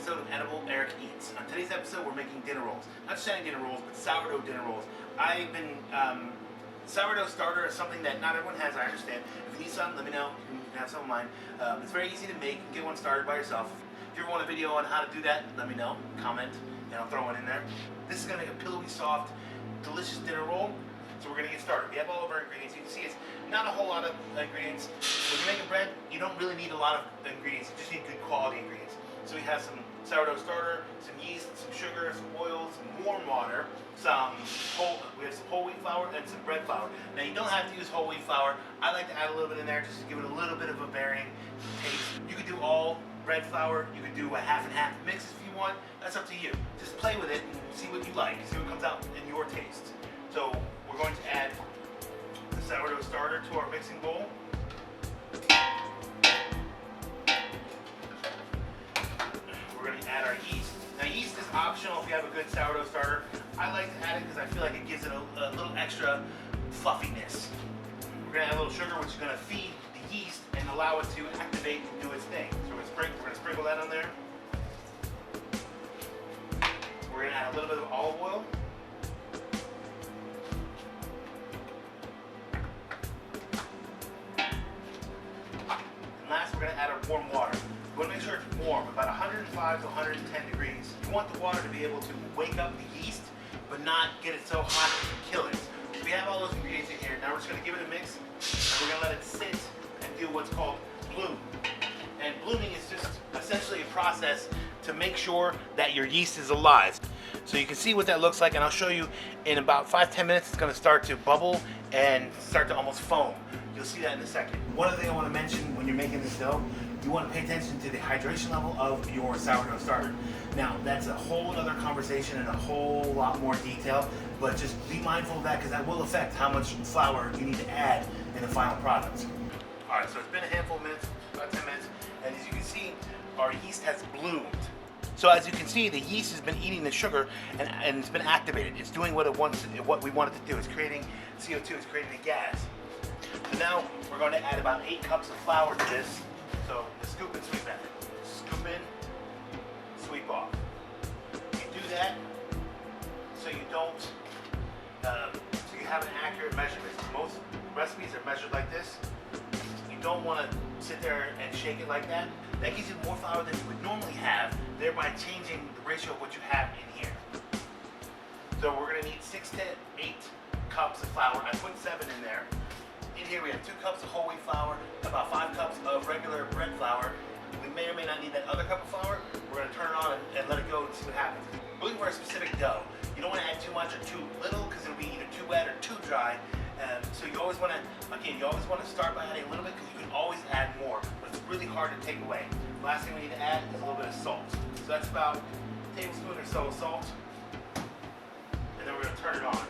episode of Edible Eric Eats. On today's episode, we're making dinner rolls. Not just any dinner rolls, but sourdough dinner rolls. I've been, sourdough starter is something that not everyone has, I understand. If you need some, let me know. You can have some of mine. It's very easy to make. You can get one started by yourself. If you ever want a video on how to do that, let me know. Comment, and I'll throw one in there. This is going to make a pillowy, soft, delicious dinner roll. So we're going to get started. We have all of our ingredients. You can see it's not a whole lot of ingredients. When you're making bread, you don't really need a lot of ingredients. You just need good quality ingredients. So we have some sourdough starter, some yeast, some sugar, some oil, some warm water, we have some whole wheat flour and some bread flour. Now you don't have to use whole wheat flour. I like to add a little bit in there just to give it a little bit of a varying taste. You could do all bread flour. You could do a half and half mix if you want. That's up to you. Just play with it and see what you like. See what comes out in your taste. So we're going to add the sourdough starter to our mixing bowl. We're going to add our yeast. Now yeast is optional if you have a good sourdough starter. I like to add it because I feel like it gives it a little extra fluffiness. We're going to add a little sugar, which is going to feed the yeast and allow it to activate and do its thing. So we're going to sprinkle that on there. We're going to add a little bit of olive oil. Last, we're going to add our warm water. We want to make sure it's warm, about 105 to 110 degrees. You want the water to be able to wake up the yeast, but not get it so hot it can kill it. So we have all those ingredients in here. Now we're just going to give it a mix, and we're going to let it sit and do what's called bloom. And blooming is just essentially a process to make sure that your yeast is alive. So you can see what that looks like, and I'll show you in about 5-10 minutes. It's going to start to bubble and start to almost foam. You'll see that in a second. One other thing I want to mention when you're making this dough, you want to pay attention to the hydration level of your sourdough starter. Now, that's a whole other conversation and a whole lot more detail, but just be mindful of that because that will affect how much flour you need to add in the final product. All right, so it's been a handful of minutes, about 10 minutes, and as you can see, our yeast has bloomed. So as you can see, the yeast has been eating the sugar and it's been activated. It's doing what we want it to do. It's creating CO2, it's creating a gas. So now we're going to add about 8 cups of flour to this. So the scoop and sweep method. Scoop in, sweep off. You do that so you don't, so you have an accurate measurement. Most recipes are measured like this. You don't want to sit there and shake it like that. That gives you more flour than you would normally have, thereby changing the ratio of what you have in here. So we're going to need 6 to 8 cups of flour. I put 7 in there. In here we have 2 cups of whole wheat flour, about 5 cups of regular bread flour. We may or may not need that other cup of flour. We're going to turn it on and let it go and see what happens. We're looking for a specific dough. You don't want to add too much or too little because it'll be either too wet or too dry. So you always want to, again, you always want to start by adding a little bit because you can always add more, but it's really hard to take away. The last thing we need to add is a little bit of salt. So that's about a tablespoon or so of salt. And then we're going to turn it on.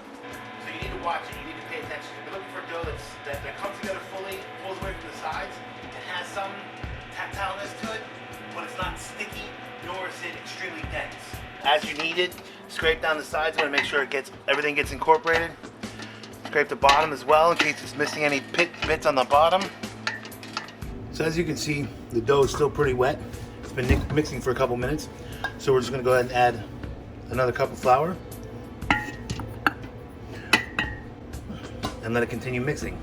So you need to watch it, you need to pay attention. You're looking for dough that comes together fully, pulls away from the sides, and has some tactileness to it, but it's not sticky, nor is it extremely dense. As you need it, scrape down the sides. You want to make sure everything gets incorporated. Scrape the bottom as well in case it's missing any bits on the bottom. So as you can see, the dough is still pretty wet. It's been mixing for a couple minutes. So we're just going to go ahead and add another cup of flour. And let it continue mixing.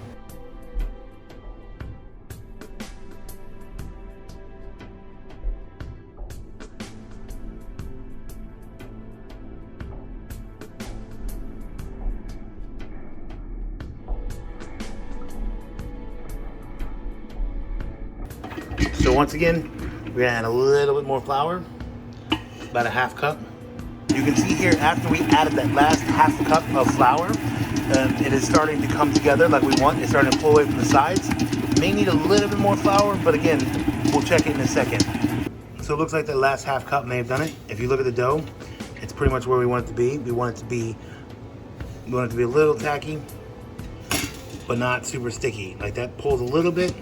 So once again, we're gonna add a little bit more flour, about a half cup. You can see here after we added that last half cup of flour, it is starting to come together like we want. It's starting to pull away from the sides. May need a little bit more flour, but again, we'll check it in a second. So it looks like that last half cup may have done it. If you look at the dough, it's pretty much where we want it to be. We want it to be a little tacky, but not super sticky. Like that pulls a little bit,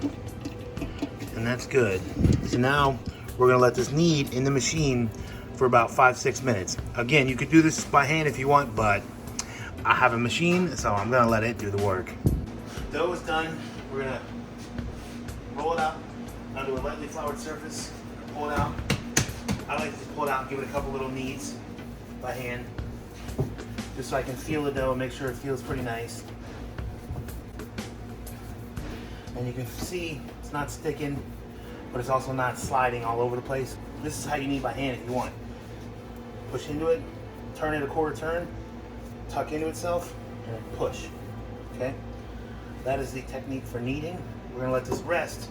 and that's good. So now we're gonna let this knead in the machine for about 5-6 minutes. Again, you could do this by hand if you want, but I have a machine, so I'm gonna let it do the work. Dough is done. We're gonna roll it out onto a lightly floured surface, pull it out. I like to pull out, give it a couple little kneads by hand, just so I can feel the dough and make sure it feels pretty nice. And you can see it's not sticking, but it's also not sliding all over the place. This is how you knead by hand if you want. Push into it, turn it a quarter turn, tuck into itself, and push. Okay? That is the technique for kneading. We're gonna let this rest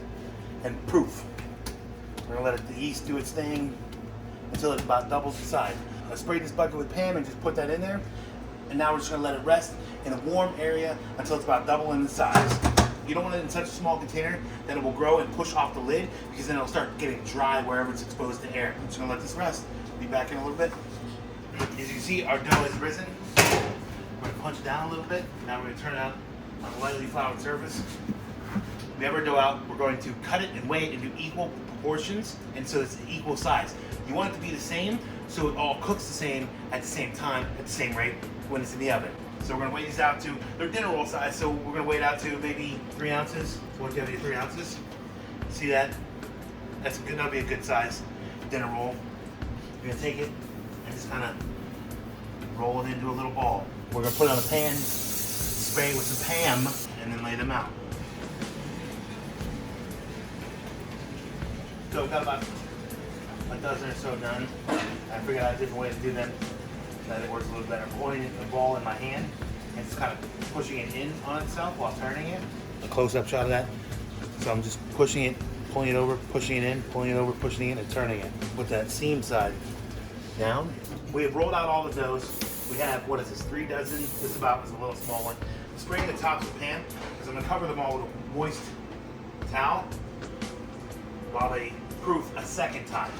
and proof. We're gonna let the yeast do its thing until it about doubles the size. I sprayed this bucket with Pam and just put that in there. And now we're just gonna let it rest in a warm area until it's about double in the size. You don't want it in such a small container that it will grow and push off the lid, because then it'll start getting dry wherever it's exposed to air. I'm just gonna let this rest. Be back in a little bit. As you can see, our dough has risen. We're gonna punch down a little bit. Now we're gonna turn it out on a lightly floured surface. We have our dough out. We're going to cut it and weigh it into equal proportions, and so it's equal size. You want it to be the same, so it all cooks the same at the same time, at the same rate when it's in the oven. So we're gonna weigh these out to, they're dinner roll size, so we're gonna weigh it out to maybe 3 ounces. What do you have, 3 ounces? See that? That's good, that'll be a good size dinner roll. You're gonna take it and just kind of roll it into a little ball. We're gonna put it on a pan, spray it with some Pam, and then lay them out. So we've got about a dozen or so done. I figured out a different way to do them. That it works a little better. I'm holding the ball in my hand and just kind of pushing it in on itself while turning it. A close-up shot of that. So I'm just pushing it, pulling it over, pushing it in, pulling it over, pushing it in, and turning it. With that seam side down. We have rolled out all the doughs. We have, what is this, 3 dozen? This about is a little small one. I'm spraying the tops with Pam because I'm going to cover them all with a moist towel while they proof a second time.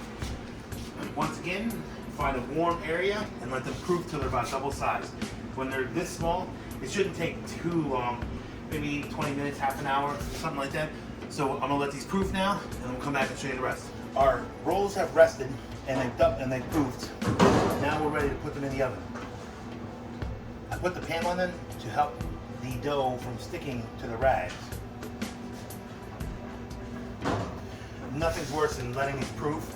Once again, find a warm area and let them proof till they're about double size. When they're this small, it shouldn't take too long, maybe 20 minutes, half an hour, something like that. So I'm gonna let these proof now, and we'll come back and show you the rest. Our rolls have rested and they proofed. Now we're ready to put them in the oven. I put the Pam on them to help the dough from sticking to the rags. Nothing's worse than letting these proof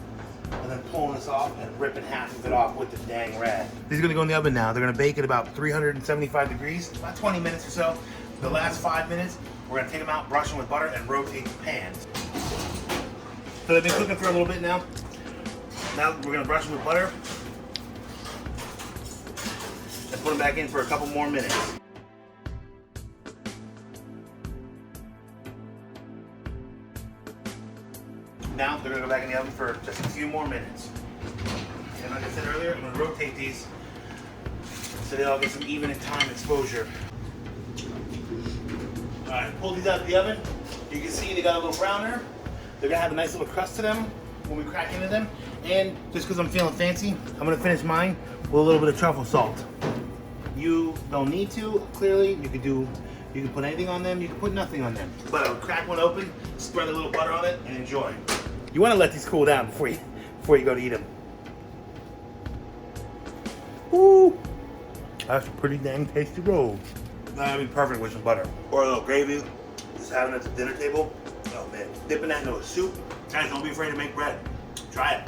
and then pulling this off and ripping half of it off with the dang rag. These are gonna go in the oven now. They're gonna bake at about 375 degrees, about 20 minutes or so. The last 5 minutes, we're gonna take them out, brush them with butter, and rotate the pans. So they've been cooking for a little bit now. Now we're gonna brush them with butter and put them back in for a couple more minutes. Now they're gonna go back in the oven for just a few more minutes. And like I said earlier, I'm gonna rotate these so they all get some even time exposure. All right, pull these out of the oven. You can see they got a little browner. They're gonna have a nice little crust to them when we crack into them. And just because I'm feeling fancy, I'm gonna finish mine with a little bit of truffle salt. You don't need to, clearly. You can put anything on them, you can put nothing on them. But I would crack one open, spread a little butter on it, and enjoy. You wanna let these cool down before you go to eat them. Ooh, that's a pretty dang tasty roll. That'd be perfect with some butter. Or a little gravy, just having it at the dinner table. Oh man, dipping that into a soup. Guys, don't be afraid to make bread. Try it.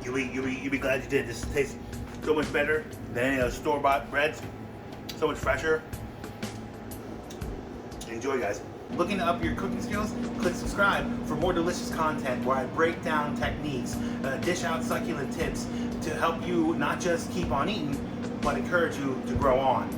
You'll be glad you did. This tastes so much better than any of those store-bought breads. So much fresher. Enjoy, guys. Looking to up your cooking skills? Click subscribe for more delicious content where I break down techniques, dish out succulent tips to help you not just keep on eating, but encourage you to grow on.